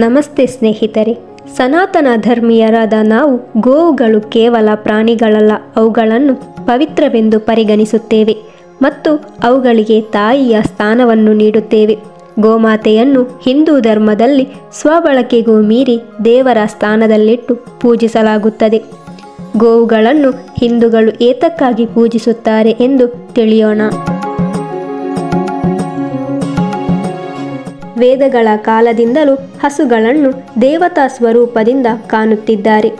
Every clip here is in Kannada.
ನಮಸ್ತೆ ಸ್ನೇಹಿತರೆ. ಸನಾತನ ಧರ್ಮೀಯರಾದ ನಾವು ಗೋವುಗಳು ಕೇವಲ ಪ್ರಾಣಿಗಳಲ್ಲ, ಅವುಗಳನ್ನು ಪವಿತ್ರವೆಂದು ಪರಿಗಣಿಸುತ್ತೇವೆ ಮತ್ತು ಅವುಗಳಿಗೆ ತಾಯಿಯ ಸ್ಥಾನವನ್ನು ನೀಡುತ್ತೇವೆ. ಗೋಮಾತೆಯನ್ನು ಹಿಂದೂ ಧರ್ಮದಲ್ಲಿ ಸ್ವಬಳಕೆಗೂ ಮೀರಿ ದೇವರ ಸ್ಥಾನದಲ್ಲಿಟ್ಟು ಪೂಜಿಸಲಾಗುತ್ತದೆ. ಗೋವುಗಳನ್ನು ಹಿಂದೂಗಳು ಏತಕ್ಕಾಗಿ ಪೂಜಿಸುತ್ತಾರೆ ಎಂದು ತಿಳಿಯೋಣ. ವೇದಗಳ ಕಾಲದಿಂದಲೂ ಹಸುಗಳನ್ನು ದೇವತಾ ಸ್ವರೂಪದಿಂದ ಕಾಣುತ್ತಿದ್ದಾರೆ.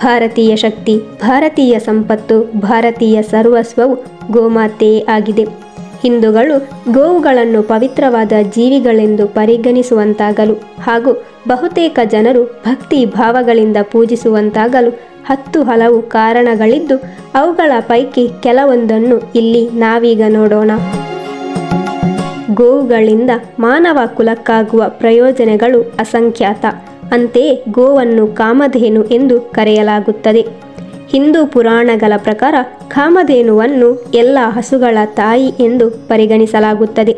ಭಾರತೀಯ ಶಕ್ತಿ, ಭಾರತೀಯ ಸಂಪತ್ತು, ಭಾರತೀಯ ಸರ್ವಸ್ವವು ಗೋಮಾತೆಯೇ ಆಗಿದೆ. ಹಿಂದೂಗಳು ಗೋವುಗಳನ್ನು ಪವಿತ್ರವಾದ ಜೀವಿಗಳೆಂದು ಪರಿಗಣಿಸುವಂತಾಗಲು ಹಾಗೂ ಬಹುತೇಕ ಜನರು ಭಕ್ತಿ ಭಾವಗಳಿಂದ ಪೂಜಿಸುವಂತಾಗಲು 10 ಹಲವು ಕಾರಣಗಳಿದ್ದು, ಅವುಗಳ ಪೈಕಿ ಕೆಲವೊಂದನ್ನು ಇಲ್ಲಿ ನಾವೀಗ ನೋಡೋಣ. ಗೋವುಗಳಿಂದ ಮಾನವ ಕುಲಕ್ಕಾಗುವ ಪ್ರಯೋಜನಗಳು ಅಸಂಖ್ಯಾತ. ಅಂತೆಯೇ ಗೋವನ್ನು ಕಾಮಧೇನು ಎಂದು ಕರೆಯಲಾಗುತ್ತದೆ. ಹಿಂದೂ ಪುರಾಣಗಳ ಪ್ರಕಾರ ಕಾಮಧೇನುವನ್ನು ಎಲ್ಲ ಹಸುಗಳ ತಾಯಿ ಎಂದು ಪರಿಗಣಿಸಲಾಗುತ್ತದೆ.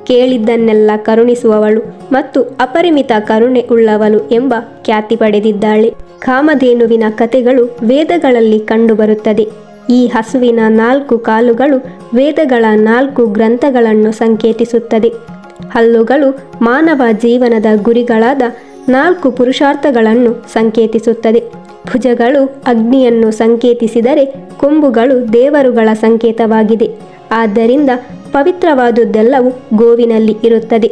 ಕೇಳಿದ್ದನ್ನೆಲ್ಲ ಕರುಣಿಸುವವಳು ಮತ್ತು ಅಪರಿಮಿತ ಕರುಣೆ ಉಳ್ಳವಳು ಎಂಬ ಖ್ಯಾತಿ ಪಡೆದಿದ್ದಾಳೆ. ಕಾಮಧೇನುವಿನ ಕಥೆಗಳು ವೇದಗಳಲ್ಲಿ ಕಂಡುಬರುತ್ತದೆ. ಈ ಹಸುವಿನ 4 ಕಾಲುಗಳು ವೇದಗಳ 4 ಗ್ರಂಥಗಳನ್ನು ಸಂಕೇತಿಸುತ್ತದೆ. ಹಲ್ಲುಗಳು ಮಾನವ ಜೀವನದ ಗುರಿಗಳಾದ 4 ಪುರುಷಾರ್ಥಗಳನ್ನು ಸಂಕೇತಿಸುತ್ತದೆ. ಭುಜಗಳು ಅಗ್ನಿಯನ್ನು ಸಂಕೇತಿಸಿದರೆ ಕೊಂಬುಗಳು ದೇವರುಗಳ ಸಂಕೇತವಾಗಿದೆ. ಆದ್ದರಿಂದ ಪವಿತ್ರವಾದುದೆಲ್ಲವೂ ಗೋವಿನಲ್ಲಿ ಇರುತ್ತದೆ.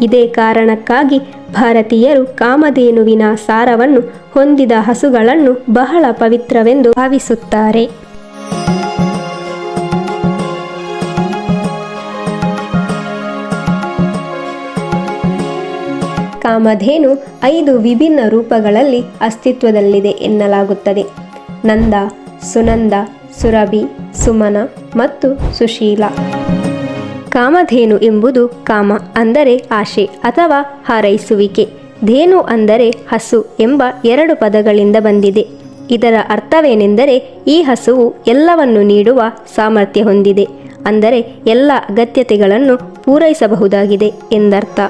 ಇದೇ ಕಾರಣಕ್ಕಾಗಿ ಭಾರತೀಯರು ಕಾಮಧೇನುವಿನ ಸಾರವನ್ನು ಹೊಂದಿದ ಹಸುಗಳನ್ನು ಬಹಳ ಪವಿತ್ರವೆಂದು ಭಾವಿಸುತ್ತಾರೆ. ಕಾಮಧೇನು 5 ವಿಭಿನ್ನ ರೂಪಗಳಲ್ಲಿ ಅಸ್ತಿತ್ವದಲ್ಲಿದೆ ಎನ್ನಲಾಗುತ್ತದೆ. ನಂದ, ಸುನಂದ, ಸುರಭಿ, ಸುಮನ ಮತ್ತು ಸುಶೀಲ. ಕಾಮಧೇನು ಎಂಬುದು ಕಾಮ ಅಂದರೆ ಆಶೆ ಅಥವಾ ಹಾರೈಸುವಿಕೆ, ಧೇನು ಅಂದರೆ ಹಸು ಎಂಬ 2 ಪದಗಳಿಂದ ಬಂದಿದೆ. ಇದರ ಅರ್ಥವೇನೆಂದರೆ ಈ ಹಸುವು ಎಲ್ಲವನ್ನು ನೀಡುವ ಸಾಮರ್ಥ್ಯ ಹೊಂದಿದೆ, ಅಂದರೆ ಎಲ್ಲ ಅಗತ್ಯತೆಗಳನ್ನು ಪೂರೈಸಬಹುದಾಗಿದೆ ಎಂದರ್ಥ.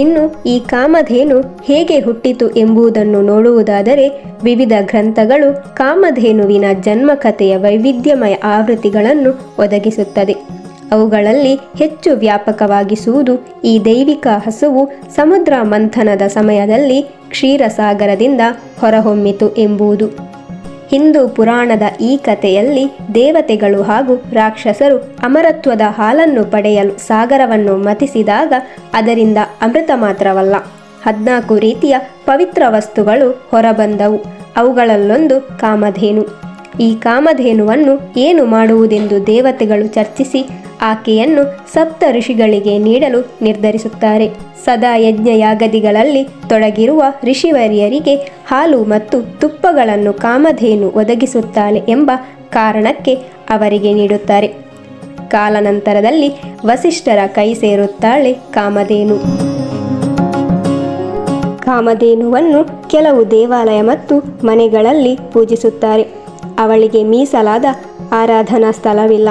ಇನ್ನು ಈ ಕಾಮಧೇನು ಹೇಗೆ ಹುಟ್ಟಿತು ಎಂಬುದನ್ನು ನೋಡುವುದಾದರೆ, ವಿವಿಧ ಗ್ರಂಥಗಳು ಕಾಮಧೇನುವಿನ ಜನ್ಮಕಥೆಯ ವೈವಿಧ್ಯಮಯ ಆವೃತ್ತಿಗಳನ್ನು ಒದಗಿಸುತ್ತದೆ. ಅವುಗಳಲ್ಲಿ ಹೆಚ್ಚು ವ್ಯಾಪಕವಾಗಿಸುವುದು ಈ ದೈವಿಕ ಹಸುವು ಸಮುದ್ರ ಮಂಥನದ ಸಮಯದಲ್ಲಿ ಕ್ಷೀರಸಾಗರದಿಂದ ಹೊರಹೊಮ್ಮಿತು ಎಂಬುದು. ಹಿಂದೂ ಪುರಾಣದ ಈ ಕಥೆಯಲ್ಲಿ ದೇವತೆಗಳು ಹಾಗೂ ರಾಕ್ಷಸರು ಅಮರತ್ವದ ಹಾಲನ್ನು ಪಡೆಯಲು ಸಾಗರವನ್ನು ಮಥಿಸಿದಾಗ ಅದರಿಂದ ಅಮೃತ ಮಾತ್ರವಲ್ಲ 14 ರೀತಿಯ ಪವಿತ್ರ ವಸ್ತುಗಳು ಹೊರಬಂದವು. ಅವುಗಳಲ್ಲೊಂದು ಕಾಮಧೇನು. ಈ ಕಾಮಧೇನುವನ್ನು ಏನು ಮಾಡುವುದೆಂದು ದೇವತೆಗಳು ಚರ್ಚಿಸಿ ಆಕೆಯನ್ನು 7 ಋಷಿಗಳಿಗೆ ನೀಡಲು ನಿರ್ಧರಿಸುತ್ತಾರೆ. ಸದಾ ಯಜ್ಞಯಾಗದಿಗಳಲ್ಲಿ ತೊಡಗಿರುವ ಋಷಿವರ್ಯರಿಗೆ ಹಾಲು ಮತ್ತು ತುಪ್ಪಗಳನ್ನು ಕಾಮಧೇನು ಒದಗಿಸುತ್ತಾಳೆ ಎಂಬ ಕಾರಣಕ್ಕೆ ಅವರಿಗೆ ನೀಡುತ್ತಾರೆ. ಕಾಲಾನಂತರದಲ್ಲಿ ವಸಿಷ್ಠರ ಕೈ ಸೇರುತ್ತಾಳೆ ಕಾಮಧೇನು. ಕಾಮಧೇನುವನ್ನು ಕೆಲವು ದೇವಾಲಯ ಮತ್ತು ಮನೆಗಳಲ್ಲಿ ಪೂಜಿಸುತ್ತಾರೆ. ಅವಳಿಗೆ ಮೀಸಲಾದ ಆರಾಧನಾ ಸ್ಥಳವಿಲ್ಲ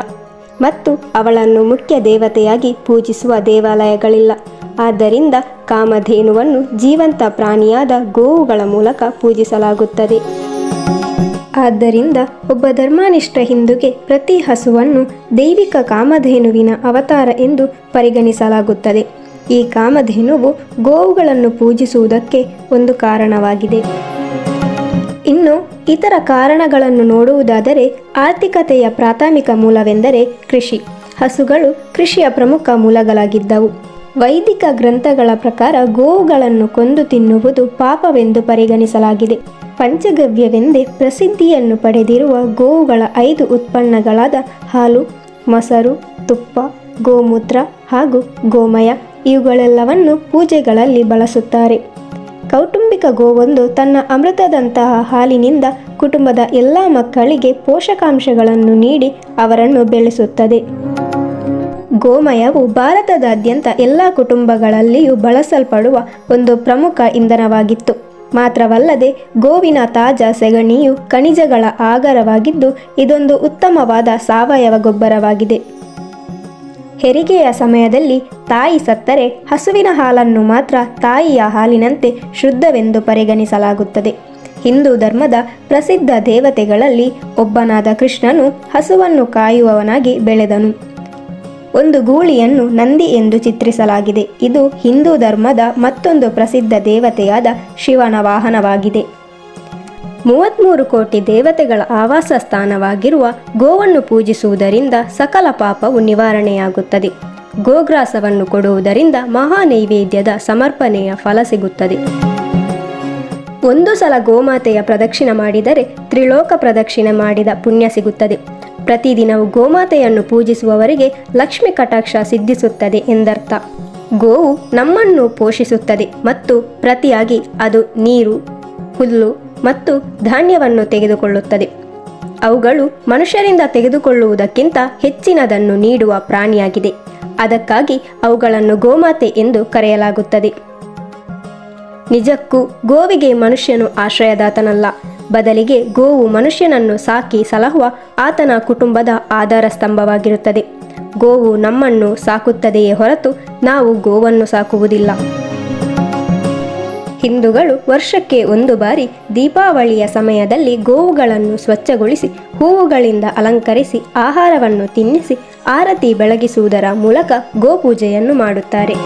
ಮತ್ತು ಅವಳನ್ನು ಮುಖ್ಯ ದೇವತೆಯಾಗಿ ಪೂಜಿಸುವ ದೇವಾಲಯಗಳಿಲ್ಲ. ಆದ್ದರಿಂದ ಕಾಮಧೇನುವನ್ನು ಜೀವಂತ ಪ್ರಾಣಿಯಾದ ಗೋವುಗಳ ಮೂಲಕ ಪೂಜಿಸಲಾಗುತ್ತದೆ. ಆದ್ದರಿಂದ ಒಬ್ಬ ಧರ್ಮನಿಷ್ಠ ಹಿಂದೂಗೆ ಪ್ರತಿ ಹಸುವನ್ನು ದೈವಿಕ ಕಾಮಧೇನುವಿನ ಅವತಾರ ಎಂದು ಪರಿಗಣಿಸಲಾಗುತ್ತದೆ. ಈ ಕಾಮಧೇನುವು ಗೋವುಗಳನ್ನು ಪೂಜಿಸುವುದಕ್ಕೆ ಒಂದು ಕಾರಣವಾಗಿದೆ. ಇನ್ನು ಇತರ ಕಾರಣಗಳನ್ನು ನೋಡುವುದಾದರೆ, ಆರ್ಥಿಕತೆಯ ಪ್ರಾಥಮಿಕ ಮೂಲವೆಂದರೆ ಕೃಷಿ. ಹಸುಗಳು ಕೃಷಿಯ ಪ್ರಮುಖ ಮೂಲಗಳಾಗಿದ್ದವು. ವೈದಿಕ ಗ್ರಂಥಗಳ ಪ್ರಕಾರ ಗೋವುಗಳನ್ನು ಕೊಂದು ತಿನ್ನುವುದು ಪಾಪವೆಂದು ಪರಿಗಣಿಸಲಾಗಿದೆ. ಪಂಚಗವ್ಯವೆಂದೇ ಪ್ರಸಿದ್ಧಿಯನ್ನು ಪಡೆದಿರುವ ಗೋವುಗಳ 5 ಉತ್ಪನ್ನಗಳಾದ ಹಾಲು, ಮೊಸರು, ತುಪ್ಪ, ಗೋಮೂತ್ರ ಹಾಗೂ ಗೋಮಯ ಇವುಗಳೆಲ್ಲವನ್ನು ಪೂಜೆಗಳಲ್ಲಿ ಬಳಸುತ್ತಾರೆ. ಕೌಟುಂಬಿಕ ಗೋವೊಂದು ತನ್ನ ಅಮೃತದಂತಹ ಹಾಲಿನಿಂದ ಕುಟುಂಬದ ಎಲ್ಲ ಮಕ್ಕಳಿಗೆ ಪೋಷಕಾಂಶಗಳನ್ನು ನೀಡಿ ಅವರನ್ನು ಬೆಳೆಸುತ್ತದೆ. ಗೋಮಯವು ಭಾರತದಾದ್ಯಂತ ಎಲ್ಲ ಕುಟುಂಬಗಳಲ್ಲಿಯೂ ಬಳಸಲ್ಪಡುವ ಒಂದು ಪ್ರಮುಖ ಇಂಧನವಾಗಿತ್ತು. ಮಾತ್ರವಲ್ಲದೆ ಗೋವಿನ ತಾಜಾ ಸೆಗಣಿಯು ಖನಿಜಗಳ ಆಗರವಾಗಿದ್ದು ಇದೊಂದು ಉತ್ತಮವಾದ ಸಾವಯವ ಗೊಬ್ಬರವಾಗಿದೆ. ಹೆರಿಗೆಯ ಸಮಯದಲ್ಲಿ ತಾಯಿ ಸತ್ತರೆ ಹಸುವಿನ ಹಾಲನ್ನು ಮಾತ್ರ ತಾಯಿಯ ಹಾಲಿನಂತೆ ಶುದ್ಧವೆಂದು ಪರಿಗಣಿಸಲಾಗುತ್ತದೆ. ಹಿಂದೂ ಧರ್ಮದ ಪ್ರಸಿದ್ಧ ದೇವತೆಗಳಲ್ಲಿ ಒಬ್ಬನಾದ ಕೃಷ್ಣನು ಹಸುವನ್ನು ಕಾಯುವವನಾಗಿ ಬೆಳೆದನು. ಒಂದು ಗೂಳಿಯನ್ನು ನಂದಿ ಎಂದು ಚಿತ್ರಿಸಲಾಗಿದೆ. ಇದು ಹಿಂದೂ ಧರ್ಮದ ಮತ್ತೊಂದು ಪ್ರಸಿದ್ಧ ದೇವತೆಯಾದ ಶಿವನ ವಾಹನವಾಗಿದೆ. 33 ಕೋಟಿ ದೇವತೆಗಳ ಆವಾಸ ಸ್ಥಾನವಾಗಿರುವ ಗೋವನ್ನು ಪೂಜಿಸುವುದರಿಂದ ಸಕಲ ಪಾಪವು ನಿವಾರಣೆಯಾಗುತ್ತದೆ. ಗೋಗ್ರಾಸವನ್ನು ಕೊಡುವುದರಿಂದ ಮಹಾನೈವೇದ್ಯದ ಸಮರ್ಪಣೆಯ ಫಲ ಸಿಗುತ್ತದೆ. ಒಂದು ಸಲ ಗೋಮಾತೆಯ ಪ್ರದಕ್ಷಿಣೆ ಮಾಡಿದರೆ ತ್ರಿಲೋಕ ಪ್ರದಕ್ಷಿಣೆ ಮಾಡಿದ ಪುಣ್ಯ ಸಿಗುತ್ತದೆ. ಪ್ರತಿದಿನವೂ ಗೋಮಾತೆಯನ್ನು ಪೂಜಿಸುವವರಿಗೆ ಲಕ್ಷ್ಮಿ ಕಟಾಕ್ಷ ಸಿದ್ಧಿಸುತ್ತದೆ ಎಂದರ್ಥ. ಗೋವು ನಮ್ಮನ್ನು ಪೋಷಿಸುತ್ತದೆ ಮತ್ತು ಪ್ರತಿಯಾಗಿ ಅದು ನೀರು, ಹುಲ್ಲು ಮತ್ತು ಧಾನ್ಯವನ್ನು ತೆಗೆದುಕೊಳ್ಳುತ್ತದೆ. ಅವುಗಳು ಮನುಷ್ಯರಿಂದ ತೆಗೆದುಕೊಳ್ಳುವುದಕ್ಕಿಂತ ಹೆಚ್ಚಿನದನ್ನು ನೀಡುವ ಪ್ರಾಣಿಯಾಗಿದೆ. ಅದಕ್ಕಾಗಿ ಅವುಗಳನ್ನು ಗೋಮಾತೆ ಎಂದು ಕರೆಯಲಾಗುತ್ತದೆ. ನಿಜಕ್ಕೂ ಗೋವಿಗೆ ಮನುಷ್ಯನು ಆಶ್ರಯದಾತನಲ್ಲ. ಬದಲಿಗೆ ಗೋವು ಮನುಷ್ಯನನ್ನು ಸಾಕಿ ಸಲಹುವ ಆತನ ಕುಟುಂಬದ ಆಧಾರ ಸ್ತಂಭವಾಗಿರುತ್ತದೆ. ಗೋವು ನಮ್ಮನ್ನು ಸಾಕುತ್ತದೆಯೇ ಹೊರತು ನಾವು ಗೋವನ್ನು ಸಾಕುವುದಿಲ್ಲ. ಹಿಂದೂಗಳು ವರ್ಷಕ್ಕೆ ಒಂದು ಬಾರಿ ದೀಪಾವಳಿಯ ಸಮಯದಲ್ಲಿ ಗೋವುಗಳನ್ನು ಸ್ವಚ್ಛಗೊಳಿಸಿ ಹೂವುಗಳಿಂದ ಅಲಂಕರಿಸಿ ಆಹಾರವನ್ನು ತಿನ್ನಿಸಿ ಆರತಿ ಬೆಳಗಿಸುವುದರ ಮೂಲಕ ಗೋಪೂಜೆಯನ್ನು ಮಾಡುತ್ತಾರೆ.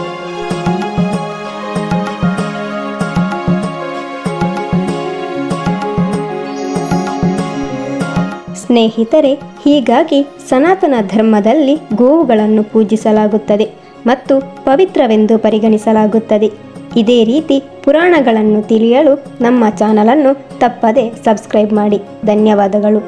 ಸ್ನೇಹಿತರೆ, ಹೀಗಾಗಿ ಸನಾತನ ಧರ್ಮದಲ್ಲಿ ಗೋವುಗಳನ್ನು ಪೂಜಿಸಲಾಗುತ್ತದೆ ಮತ್ತು ಪವಿತ್ರವೆಂದು ಪರಿಗಣಿಸಲಾಗುತ್ತದೆ. ಇದೇ ರೀತಿ ಪುರಾಣಗಳನ್ನು ತಿಳಿಯಲು ನಮ್ಮ ಚಾನಲನ್ನು ತಪ್ಪದೆ ಸಬ್ಸ್ಕ್ರೈಬ್ ಮಾಡಿ. ಧನ್ಯವಾದಗಳು.